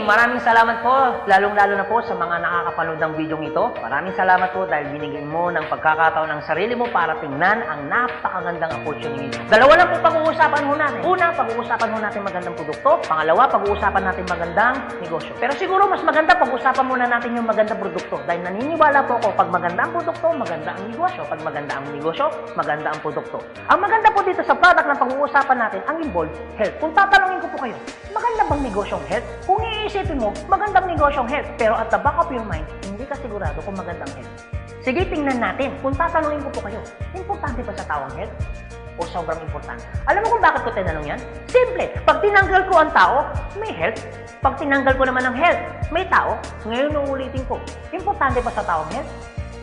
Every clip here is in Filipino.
Maraming salamat po, lalong-lalo na po sa mga nakakapanood ng video ito. Maraming salamat po dahil binigyan mo ng pagkakataon ng sarili mo para tingnan ang napakagandang opportunity. Dalawa lang po pag-uusapan mo natin. Una, pag-uusapan mo natin magandang produkto. Pangalawa, pag-uusapan natin magandang negosyo. Pero siguro mas maganda pag-uusapan muna natin yung magandang produkto dahil naniniwala po ako pag maganda ang produkto, maganda ang negosyo. Pag maganda ang negosyo, maganda ang produkto. Ang maganda po dito sa product na pag-uusapan natin, ang involved health. Kung tatanungin ko po kayo, maganda bang negosyong health? Kung iisipin mo, magandang negosyong health. Pero at the back of your mind, hindi ka sigurado kung magandang health. Sige, tingnan natin. Kung tatanungin ko po kayo, importante ba sa tao ang health? O sobrang importante? Alam mo kung bakit ko tinanong yan? Simple. Pag tinanggal ko ang tao, may health. Pag tinanggal ko naman ang health, may tao. Ngayon uulitin ko, importante ba sa tao ang health?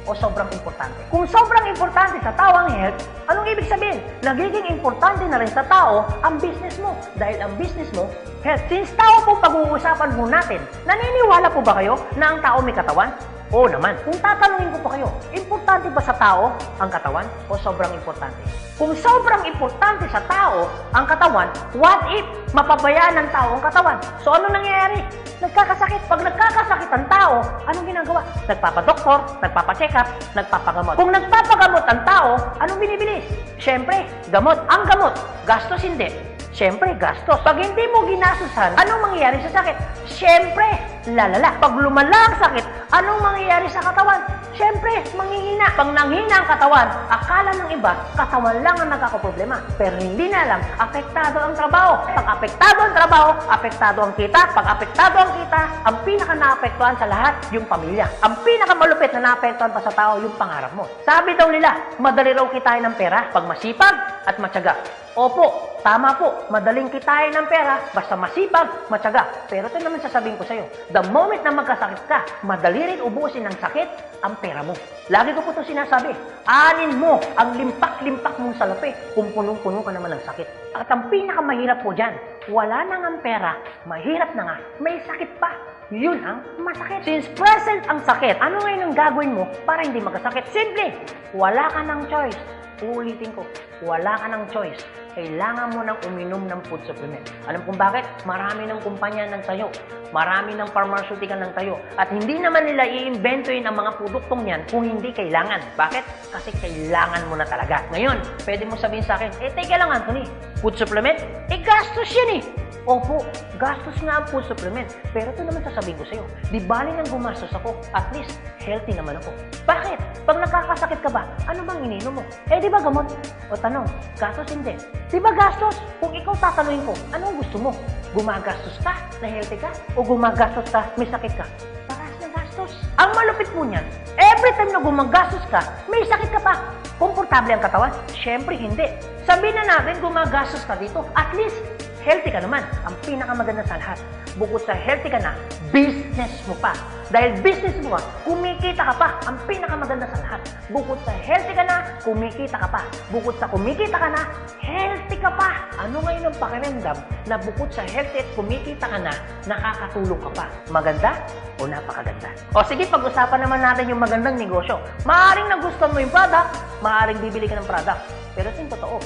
O sobrang importante? Kung sobrang importante sa tao ang health, anong ibig sabihin? Nagiging importante na rin sa tao ang business mo. Dahil ang business mo, health. Since tao po pag-uusapan po natin, naniniwala po ba kayo na ang tao may katawan? Oo naman. Kung tatanungin ko po kayo, importante ba sa tao ang katawan o sobrang importante? Kung sobrang importante sa tao ang katawan, what if mapabayaan ng tao ang katawan? So ano nangyayari? Nagkakasakit. Pag nagkakasakit ang tao, anong ginagawa? Nagpapadoktor, nagpapacheck up, nagpapagamot. Kung nagpapagamot ang tao, anong binibilis? Siyempre, gamot. Ang gamot, gastos hindi. Siyempre, gastos. Pag hindi mo ginastusan, anong mangyayari sa sakit? Siyempre, lalala. Pag lumala ang sakit, anong mangyayari sa katawan? Siyempre, manghihina. Pag nanghina ang katawan, akala ng iba, katawan lang ang nagkakaproblema. Pero hindi na alam, apektado ang trabaho. Pag apektado ang trabaho, apektado ang kita. Pag apektado ang kita, ang pinaka-naapektuhan sa lahat, yung pamilya. Ang pinakamalupit na naapektuhan pa sa tao, yung pangarap mo. Sabi daw nila, madali raw kitain ng pera pag masipag at matyaga. Opo, tama po, madaling kitain ng pera basta masipag, matyaga. Pero ito naman sasabihin ko sa'yo, the moment na magkasakit ka, madali rin ubusin ng sakit ang pera mo. Lagi ko po ito sinasabi, anin mo ang limpak-limpak mong salapi kung punong-puno ka naman ng sakit. At ang pinakamahirap po dyan, wala na nga pera, mahirap na nga, may sakit pa. Yun ang masakit. Since present ang sakit, ano ngayon ang gagawin mo para hindi magkasakit? Simple, wala ka ng choice. Uulitin ko, wala ka ng choice. Kailangan mo nang uminom ng food supplement. Alam kung bakit? Marami ng kumpanya ng tayo. Marami ng pharmaceutical ng tayo. At hindi naman nila i-inventoyin ang mga produktong yan kung hindi kailangan. Bakit? Kasi kailangan mo na talaga. Ngayon, pwede mo sabihin sa akin, teka lang Anthony, food supplement? Gastos yan eh. Opo, gastos nga ang food supplement. Pero ito naman sasabihin ko sa'yo, di bali nang gumastos ako, at least healthy naman ako. Bakit? Pag nakakasakit ka ba, ano bang ininom mo? Di ba gamot? O tanong, gastos hindi. Di ba gastos? Kung ikaw tatanungin ko, anong gusto mo? Gumagastos ka na healthy ka? O gumagastos ka, may sakit ka? Parehas na gastos. Ang malupit mo niyan, every time na gumagastos ka, may sakit ka pa. Komportable ang katawan? Siyempre hindi. Sabihin na natin gumagastos ka dito, at least healthy ka naman. Ang pinakamaganda sa lahat, bukod sa healthy ka na, business mo pa. Dahil business mo ka, kumikita ka pa. Ang pinakamaganda sa lahat, bukod sa healthy ka na, kumikita ka pa. Bukod sa kumikita ka na, healthy ka pa. Ano ngayon ang pakiramdam na bukod sa healthy at kumikita ka na, nakakatulong ka pa? Maganda o napakaganda? O sige, pag-usapan naman natin yung magandang negosyo. Maaaring nagustuhan mo yung product, maaaring bibili ka ng product. Pero ito yung totoo,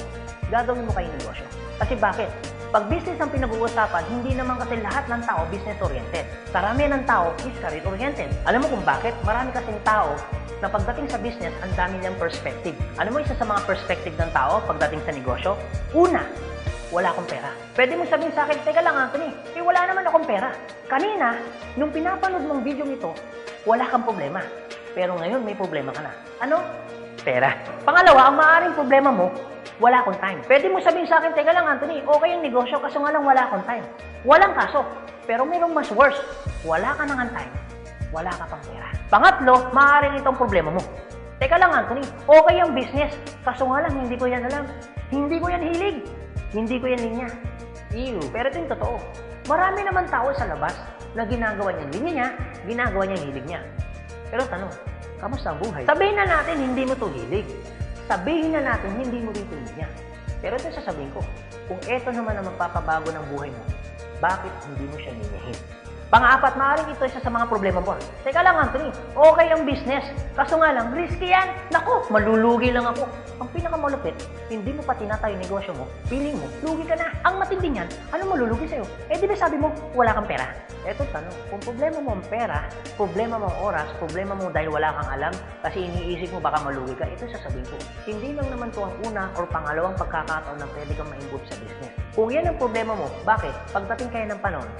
gagawin mo kayo negosyo. Kasi bakit? Pag business ang pinag-uusapan, hindi naman kasi lahat ng tao business-oriented. Karamihan ng tao is career-oriented. Alam mo kung bakit? Marami kasing tao na pagdating sa business, ang dami niyang perspective. Alam mo isa sa mga perspective ng tao pagdating sa negosyo? Una, wala akong pera. Pwede mong sabihin sa akin, teka lang Anthony, wala naman akong pera. Kanina, nung pinapanood mong video nito, wala kang problema. Pero ngayon, may problema ka na. Ano? Pera. Pangalawa, ang maaaring problema mo, wala akong time. Pwede mo sabihin sa akin, teka lang Anthony, okay yung negosyo kaso nga lang wala akong time. Walang kaso. Pero mayroong mas worse. Wala ka nang time. Wala ka pang pera. Pangatlo, maaaring itong problema mo. Teka lang Anthony, okay yung business. Kaso nga lang, hindi ko yan alam. Hindi ko yan hilig. Hindi ko yan linya. Ew. Pero ito yung totoo. Marami naman tao sa labas na ginagawa niya linya niya, ginagawa niya hilig niya. Pero tanong, kamusta ang buhay? Sabihin na natin, hindi mo to hilig. Sabihin na natin, hindi mo rito niya. Pero ito sasabihin ko, kung ito naman ang magpapabago ng buhay mo, bakit hindi mo siya ninyahin? Pang-apat, maaaring ito isa sa mga problema mo. Teka lang, Anthony, okay ang business. Kaso nga lang, risky yan. Naku, malulugi lang ako. Ang pinakamalupit, hindi mo pa tinatayo yung negosyo mo, feeling mo, lugi ka na. Ang matindi niyan, ano malulugi sa'yo? Eh di ba sabi mo, wala kang pera? Eto tanong, kung problema mo ang pera, problema mo ang oras, problema mo dahil wala kang alam, kasi iniisip mo baka malugi ka, ito sasabihin ko. Hindi lang naman to ang una or pangalawang pagkakataon na pwede kang ma-involve sa business. Kung yan ang problema mo, bakit? Pagdating kayo ng panahon,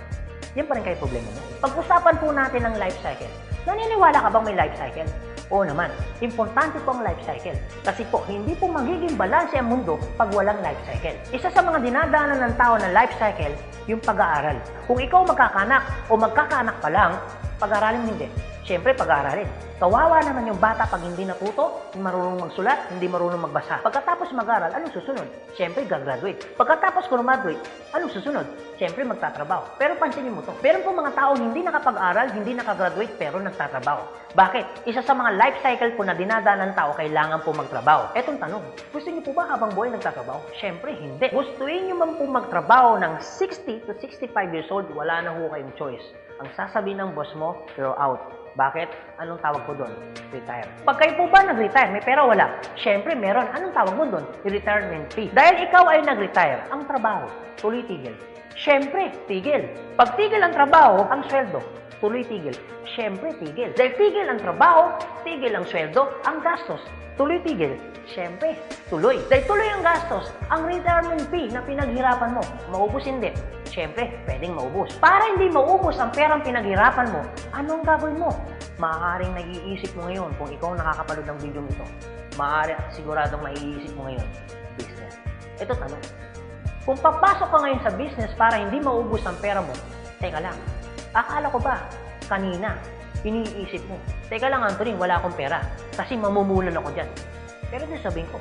yan pa rin kayo problema mo. Pag-usapan po natin ang life cycle. Naniniwala ka bang may life cycle? Oo naman, importante po ang life cycle. Kasi po, hindi po magiging balanse ang mundo pag walang life cycle. Isa sa mga dinadaanan ng tao na life cycle, yung pag-aaral. Kung ikaw magkakanak o magkakanak pa lang, pag-aralin hindi. Siyempre, pag-aaralin. Kawawa naman yung bata pag hindi natuto, hindi marunong magsulat, hindi marunong magbasa. Pagkatapos mag-aral, anong susunod? Siyempre, gagraduate. Pagkatapos graduate, anong susunod? Siyempre, magtatrabaho. Pero pansinin mo to. Meron po mga tao hindi nakapag-aral, hindi nakagraduate, pero nagtatrabaho. Bakit? Isa sa mga life cycle po na dinadaan ng tao, kailangan po magtrabaho. Etong tanong, gusto niyo po ba habang buhay nagtatrabaho? Siyempre, hindi. Gustuin niyo man po magtrabaho ng 60 to 65 years old, wala na ho kayong choice. Ang sasabihin ng boss mo, you're out. Bakit? Anong tawag ko doon? Retire. Pag kayo po ba nag-retire, may pera wala? Siyempre, meron. Anong tawag mo doon? Retirement fee. Dahil ikaw ay nag-retire, ang trabaho, tuloy tigil. Siyempre, tigil. Pag tigil ang trabaho, ang sweldo, tuloy tigil. Siyempre, tigil. Dahil tigil ang trabaho, tigil ang sweldo, ang gastos, tuloy tigil. Siyempre, tuloy. Dahil tuloy ang gastos, ang retirement fee na pinaghirapan mo, maubos hindi. Siyempre, pwedeng maubos. Para hindi maubos ang perang pinaghirapan mo, anong gagawin mo? Maaaring nag-iisip mo ngayon kung ikaw nakakapanood ng video nito. Maaaring siguradong maiisip mo ngayon, business. Ito tanong. Kung papasok ka ngayon sa business para hindi maubos ang pera mo, teka lang, akala ko ba kanina iniisip mo, teka lang Anthony, wala akong pera kasi mamumulan ako dyan. Pero sasabihin ko,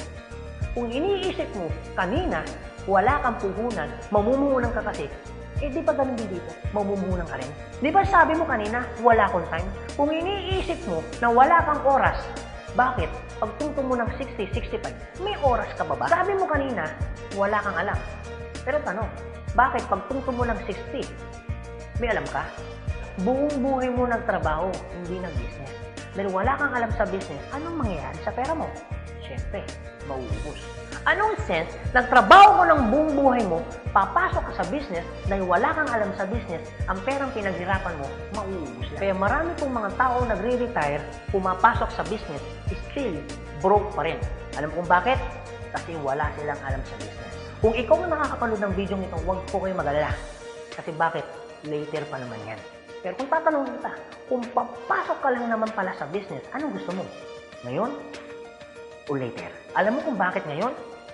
kung iniisip mo kanina, wala kang puhunan, mamumuhunan ka kasi, eh di ba ganun din dito? Mamumuhunan ka rin. Di ba sabi mo kanina, wala akong time? Kung iniisip mo na wala kang oras, bakit? Pagtungtong mo ng 60, 65, may oras ka ba ba? Sabi mo kanina, wala kang alam. Pero tanong, bakit pagtungtong mo ng 60, may alam ka? Buong buhay mo nagtrabaho, hindi nag-business. Dahil wala kang alam sa business, anong mangyayari sa pera mo? Siyempre, mauubos. Anong sense, nagtrabaho mo ng buong buhay mo, papasok ka sa business, dahil wala kang alam sa business, ang perang pinaghirapan mo, mauubos lang. Kaya marami pong mga tao nagre-retire, pumapasok sa business, still broke pa rin. Alam kung bakit? Kasi wala silang alam sa business. Kung ikaw ang nakakapanood ng video nito, huwag po kayo mag-alala. Kasi bakit? Later pa naman yan. Pero kung tatanungin kita, kung papasok ka lang naman pala sa business, anong gusto mo? Ngayon o later? Alam mo kung bakit ngayon?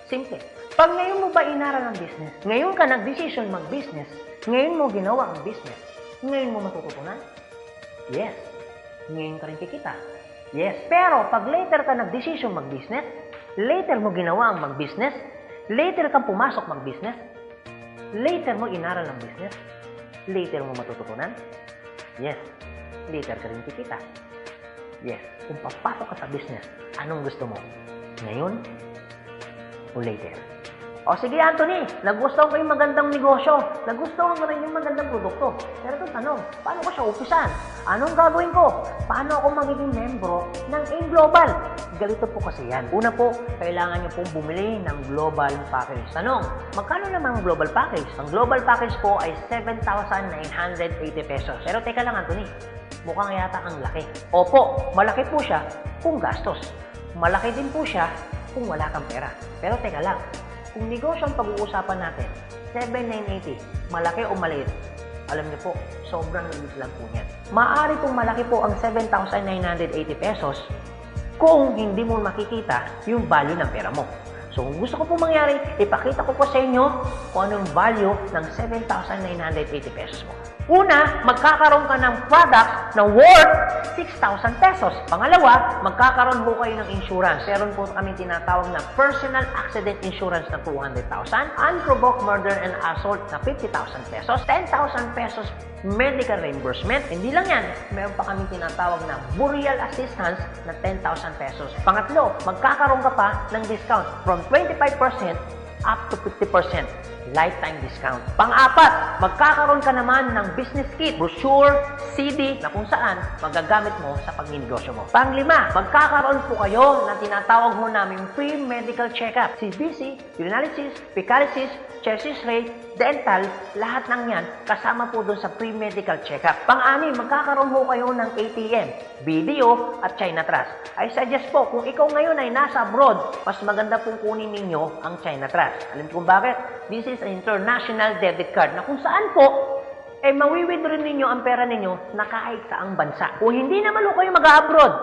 Simple. Pag ngayon mo ba inaral ang business, ngayon ka nag-decision mag-business, ngayon mo ginawa ang business, ngayon mo matututunan? Yes. Ngayon ka rin kikita? Yes. Pero pag later ka nag-decision mag-business, later mo ginawa ang mag-business, later ka pumasok mag-business, later mo inaral ang business, later mo matututunan? Yes. Later ka rin kikita? Yes. Kung papasok ka sa business, anong gusto mo? Ngayon o later? O sige Anthony, nagustuhan ko yung magandang negosyo, nagustuhan ko rin yung magandang produkto. Pero ito tanong, paano ko siya umpisan? Anong gagawin ko? Paano ako magiging membro ng AIM Global? Ganito po kasi yan. Una po, kailangan nyo pong bumili ng global package. Tanong, magkano naman ang global package? Ang global package po ay 7,980 pesos. Pero teka lang Anthony, mukhang yata ang laki. Opo, malaki po siya kung gastos. Malaki din po siya kung wala kang pera. Pero teka lang, kung negosyo ang pag-uusapan natin, 7,980, malaki o maliit? Alam niyo po, sobrang liit lang po niyan. Maaari pong malaki po ang 7,980 pesos kung hindi mo makikita yung value ng pera mo. So kung gusto ko po mangyari, ipakita ko po sa inyo kung anong value ng 7,980 pesos mo. Una, magkakaroon ka ng product na worth 6,000 pesos. Pangalawa, magkakaroon po kayo ng insurance. Meron po kami tinatawag na personal accident insurance na 200,000, unprovoked murder and assault na 50,000 pesos, 10,000 pesos medical reimbursement. Hindi lang yan, meron pa kami tinatawag na burial assistance na 10,000 pesos. Pangatlo, magkakaroon ka pa ng discount from 25% up to 50%. lifetime discount. Pang-apat, magkakaroon ka naman ng business kit, brochure, CD na kung saan magagamit mo sa pagninegosyo mo. Pang-lima, magkakaroon po kayo ng tinatawag mo namin free medical check-up. CBC, urinalysis, fecalysis, chest x-ray, dental, lahat ng yan kasama po doon sa free medical check-up. Pang-anim, magkakaroon po kayo ng ATM, BDO at China Trust. I suggest po, kung ikaw ngayon ay nasa abroad, mas maganda pong kunin ninyo ang China Trust. Alam kung bakit? This is an international debit card na kung saan po mawi-withdraw ninyo ang pera ninyo na kahit saang bansa. Kung hindi naman kayo mag-abroad,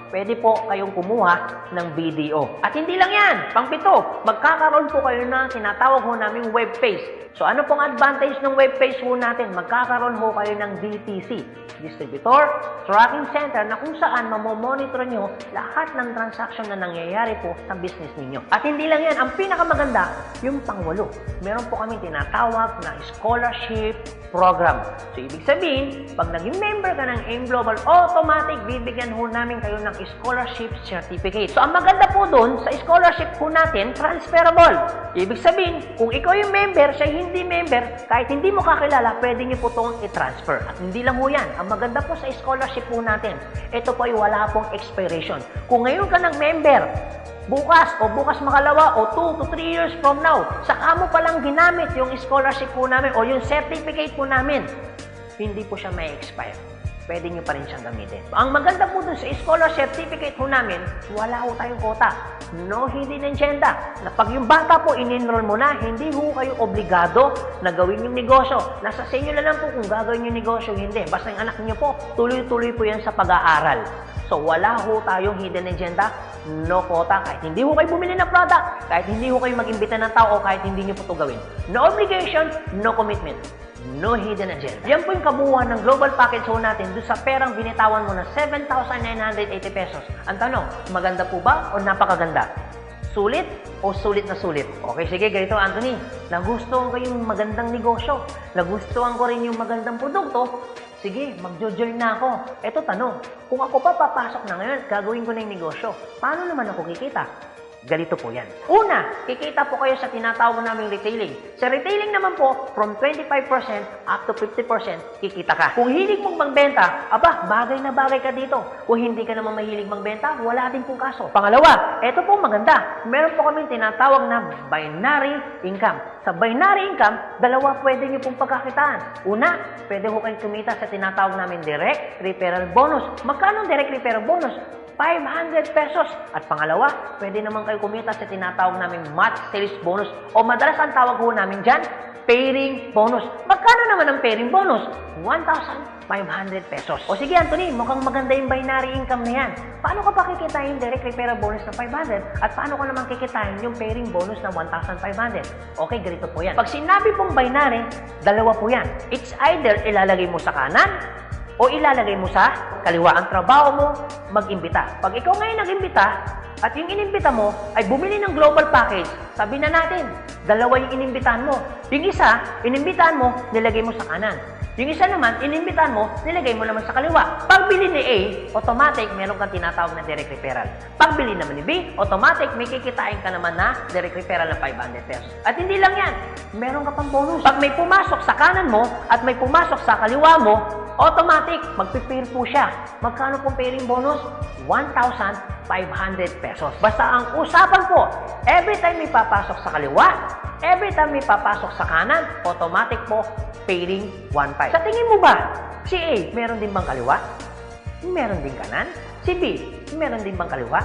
pwede po kayong kumuha ng BDO. At hindi lang yan, pang-pito, magkakaroon po kayo na tinatawag ho naming web page. So ano pong advantage ng web page ho natin? Magkakaroon ho kayo ng DTC, Distributor Tracking Center, na kung saan mamomonitor nyo lahat ng transaction na nangyayari po sa business ninyo. At hindi lang yan, ang pinakamaganda, yung pang-walo. Meron po kami tinatawag na scholarship program. So ibig sabihin, pag naging member ka ng AIM Global, automatic bibigyan ho namin kayo ng scholarship certificate. So ang maganda po doon, sa scholarship po natin, transferable. Ibig sabihin, kung ikaw yung member, siya hindi member, kahit hindi mo kakilala, pwede niyo po itong i-transfer. At hindi lang ho yan. Ang maganda po sa scholarship po natin, ito po ay wala pong expiration. Kung ngayon ka ng member, bukas o bukas makalawa o 2 to 3 years from now, saka mo palang ginamit yung scholarship po namin o yung certificate po namin, hindi po siya may expire. Pwede nyo pa rin siyang gamitin. Ang maganda po dun sa scholar certificate po namin, wala ho tayong quota. No hidden agenda. Na pag yung bata po in-enroll mo na, hindi ho kayo obligado na gawin yung negosyo. Nasa sa inyo na lang po kung gagawin yung negosyo, hindi. Basta yung anak niyo po, tuloy-tuloy po yan sa pag-aaral. So wala ho tayong hidden agenda, no quota. Kahit hindi ho kayo bumili ng product, kahit hindi ho kayo mag-imbita ng tao, kahit hindi nyo po ito gawin. No obligation, no commitment. No hidden agenda. Yan po yung kabuuan ng global package ho natin doon sa perang binitawan mo na 7,980 pesos. Ang tanong, maganda po ba o napakaganda? Sulit o sulit na sulit? Okay, sige, ganito Anthony. Nagustuhan ko yung magandang negosyo. Nagustuhan ko rin yung magandang produkto. Sige, mag-join na ako. Eto tanong, kung ako pa papasok na ngayon, gagawin ko na yung negosyo. Paano naman ako kikita? Ganito po yan. Una, kikita po kayo sa tinatawag naming retailing. Sa retailing naman po, from 25% up to 50%, kikita ka. Kung hilig mong magbenta, aba, bagay na bagay ka dito. Kung hindi ka naman mahilig magbenta, wala din pong kaso. Pangalawa, eto po maganda. Meron po kami tinatawag na binary income. Sa binary income, dalawa pwede nyo pong pagkakitaan. Una, pwede ko kayong kumita sa tinatawag namin direct referral bonus. Magkano direct referral bonus? 500 pesos. At pangalawa, pwede naman kayo kumita sa tinatawag namin match sales bonus o madalas ang tawag ho namin dyan, pairing bonus. Magkano naman ang pairing bonus? 1,500 pesos. O sige Anthony, mukhang maganda yung binary income na yan. Paano ka pa kikitain yung direct referral bonus na 500 at paano ka naman kikitain yung pairing bonus na 1,500? Okay, ganito po yan. Pag sinabi pong binary, dalawa po yan. It's either ilalagay mo sa kanan o ilalagay mo sa kaliwa. Ang trabaho mo, mag-imbita. Pag ikaw ngayon nag-imbita, at yung inimbita mo ay bumili ng global package, sabi na natin, dalawa yung inimbitahan mo. Yung isa, inimbitahan mo, nilagay mo sa kanan. Yung isa naman, inimbitahan mo, nilagay mo naman sa kaliwa. Pagbili ni A, automatic, meron kang tinatawag na direct referral. Pagbili naman ni B, automatic, may kikitain ka naman na direct referral na 500 pesos. At hindi lang yan, meron ka pang bonus. Pag may pumasok sa kanan mo at may pumasok sa kaliwa mo, automatic, magpipair po siya. Magkano pong pairing bonus? 1,500 pesos. Basta ang usapan po, every time may papasok sa kaliwa, every time may papasok sa kanan, automatic po, pairing 1,500. Sa tingin mo ba, si A, meron din bang kaliwa? Meron din kanan? Si B, meron din bang kaliwa?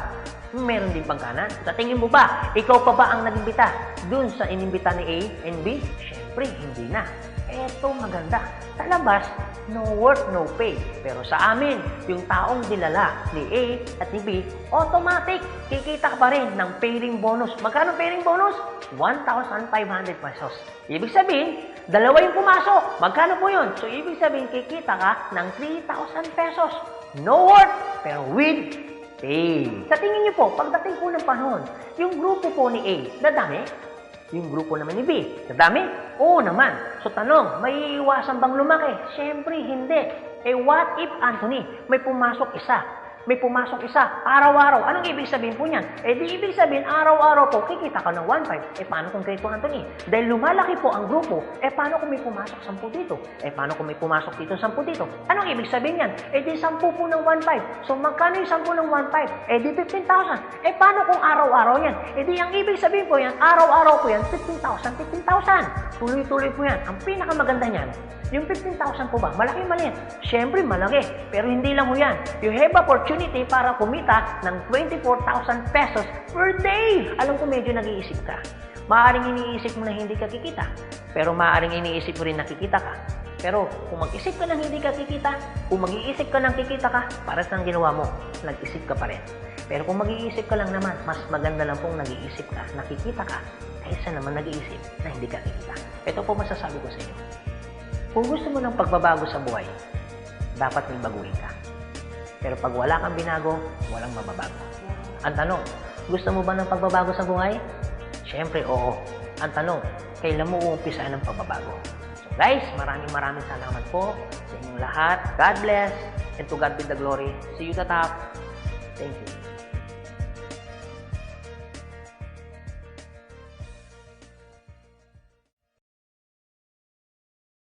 Meron din bang kanan? Sa tingin mo ba, ikaw pa ba ang nag-imbita dun sa inimbita ni A and B? Siyempre, hindi na. Eto maganda. Sa labas, no work, no pay. Pero sa amin, yung taong dinala ni A at ni B, automatic, kikita ka pa rin ng pairing bonus. Magkano pairing bonus? 1,500 pesos. Ibig sabihin, dalawa yung pumasok. Magkano po yun? So, ibig sabihin, kikita ka ng 3,000 pesos. No work, pero with pay. Sa tingin niyo po, pagdating po ng panahon, yung grupo po ni A, dadami? Yung grupo naman ni B, dadami? Oo naman. So tanong, may iwasan bang lumaki? Siyempre, hindi. Eh what if, Anthony, may pumasok isa? may pumasok isa, araw-araw. Anong ibig sabihin po niyan? Eh di ibig sabihin, araw-araw po, kikita ka ng 1.5. Eh paano kung Grade 2, Anthony? Dahil lumalaki po ang grupo, eh paano kung may pumasok 10 dito? Eh paano kung may pumasok dito 10 dito? Anong ibig sabihin yan? Eh di 10 po ng 1.5. So magkano yung 10 ng 1.5? Eh di 15,000. Eh paano kung araw-araw yan? Eh di ang ibig sabihin po yan, araw-araw po yan, 15,000, 15,000. Tuloy-tuloy po yan. Ang pinakamaganda niyan, yung 15,000 po ba? Malaki maliit? Siyempre malaki. Pero hindi lang mo yan. You have opportunity para kumita ng 24,000 pesos per day. Alam ko medyo nag-iisip ka. Maaaring iniisip mo na hindi ka kikita. Pero maaaring iniisip mo rin na kikita ka. Pero kung mag-isip ka ng hindi ka kikita, kung mag-iisip ka ng kikita ka, para sa ginawa mo, nag-isip ka pa rin. Pero kung mag-iisip ka lang naman, mas maganda lang pong nag-iisip ka, nakikita ka, kaysa naman nag-iisip na hindi ka kikita. Ito po masasabi ko sa inyo. Kung gusto mo ng pagbabago sa buhay, dapat may baguhin ka. Pero pag wala kang binago, walang mababago. Ang tanong, gusto mo ba ng pagbabago sa buhay? Siyempre, oo. Ang tanong, kailan mo uumpisahan ng pagbabago? So guys, maraming salamat po sa inyong lahat. God bless, and to God be the glory. See you at the top. Thank you.